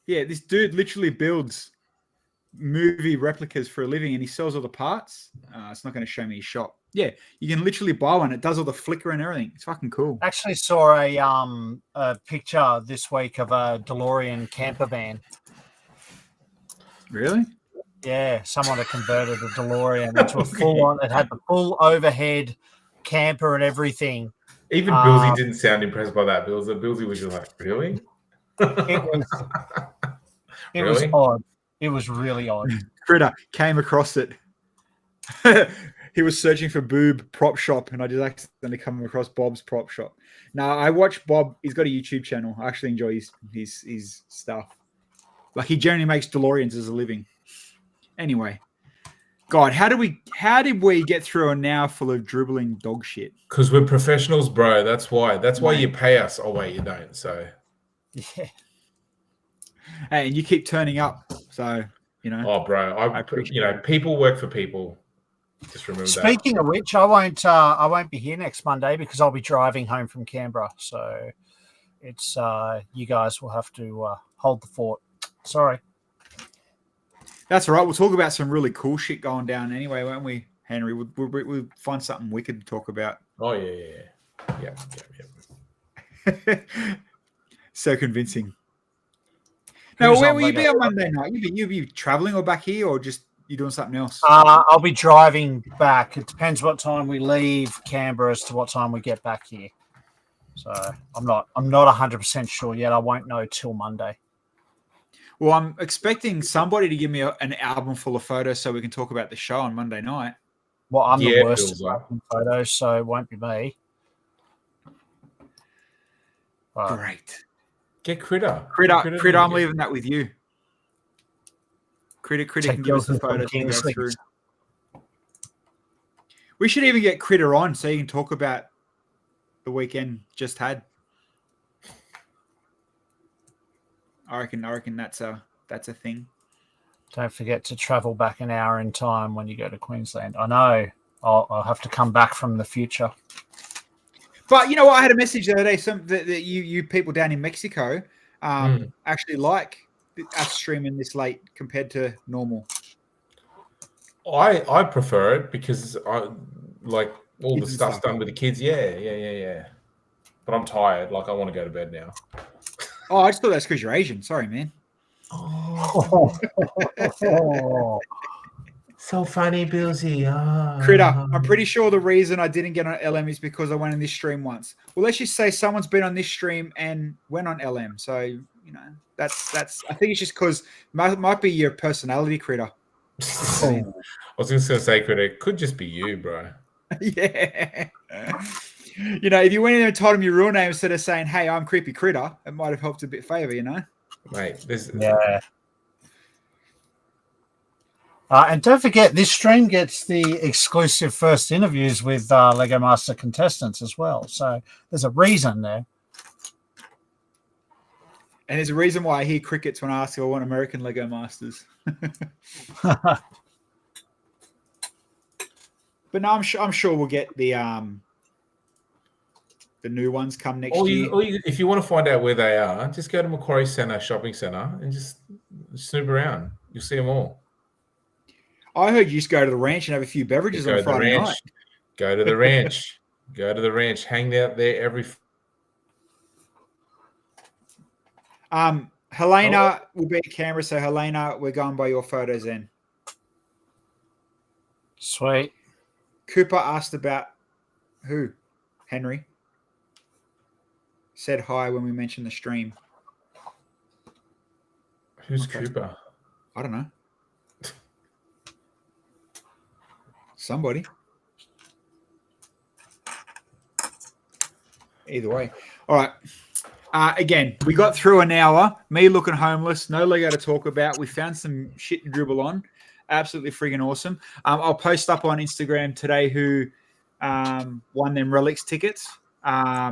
Yeah, this dude literally builds movie replicas for a living and he sells all the parts. It's not going to show me his shop. Yeah, you can literally buy one. It does all the flicker and everything. It's fucking cool. Actually saw a picture this week of a DeLorean camper van. Really? Yeah, someone had converted a DeLorean into a full on. It had the full overhead camper and everything. Even Bilsy didn't sound impressed by that. Bilsy was just like, really? It was odd. It was really odd. Critter came across it. He was searching for boob prop shop, and I just accidentally come across Bob's prop shop. Now I watch Bob. He's got a YouTube channel. I actually enjoy his stuff. Like he generally makes DeLoreans as a living. Anyway, God, how did we get through an hour full of dribbling dog shit? Because we're professionals, bro. That's why. That's why you pay us. Oh wait, you don't. So Yeah. Hey, and you keep turning up. So you know. Oh, bro, I appreciate. People work for people. Just remember that. Speaking of which, I won't be here next Monday because I'll be driving home from Canberra. So it's you guys will have to hold the fort. Sorry. That's all right. We'll talk about some really cool shit going down anyway, won't we, Henry? We'll find something wicked to talk about. Oh yeah. So convincing. Now, where will you be on Monday night? You be traveling or back here, or just you doing something else? I'll be driving back. It depends what time we leave Canberra as to what time we get back here. So I'm not 100% sure yet. I won't know till Monday. Well, I'm expecting somebody to give me an album full of photos so we can talk about the show on Monday night. Well, I'm the worst at photos, so it won't be me. Great. Get Critter. Critter, I'm leaving that with you. Critter can give us the photos to go through. We should even get Critter on so you can talk about the weekend just had. I reckon that's a thing. Don't forget to travel back an hour in time when you go to Queensland. I know. I'll have to come back from the future. But you know what? I had a message the other day. That you people down in Mexico actually like us streaming this late compared to normal. I prefer it because I like all the stuff's done with the kids. Yeah. But I'm tired. Like I want to go to bed now. Oh, I just thought that's because you're Asian. Sorry, man. Oh. So funny, Bilsy. Critter, I'm pretty sure the reason I didn't get on LM is because I went on this stream once. Well, let's just say someone's been on this stream and went on LM. So, that's I think it's just because might be your personality, Critter. I was just going to say, Critter, it could just be you, bro. Yeah. If you went in there and told him your real name instead of saying, "Hey, I'm Creepy Critter," it might have helped a bit favor, Mate, yeah. And don't forget, this stream gets the exclusive first interviews with Lego Master contestants as well. So there's a reason there. And there's a reason why I hear crickets when I ask if I want American Lego Masters. But no, I'm sure we'll get the new ones come next year. If you want to find out where they are, just go to Macquarie Centre shopping centre and just snoop around. You'll see them all. I heard you just go to the ranch and have a few beverages on Friday night. Go to the ranch. Go to the ranch. Hang out there every. Helena will be at Canberra, so Helena, we're going by your photos then. Sweet. Cooper asked about who? Henry. Said hi when we mentioned the stream. Who's Cooper? I don't know. Somebody. Either way. All right. Again, we got through an hour. Me looking homeless. No Lego to talk about. We found some shit to dribble on. Absolutely friggin' awesome. I'll post up on Instagram today who won them Relics tickets. I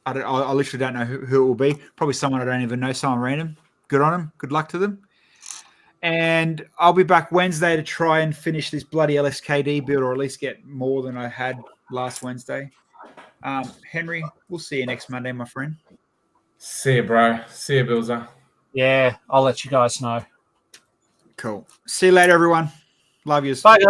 literally don't know who it will be. Probably someone I don't even know, someone random. Good on them. Good luck to them. And I'll be back Wednesday to try and finish this bloody LSKD build, or at least get more than I had last Wednesday. Henry, we'll see you next Monday, my friend. See you, bro. See you, Bilsy. Yeah, I'll let you guys know. Cool. See you later, everyone. Love yous. Bye, guys.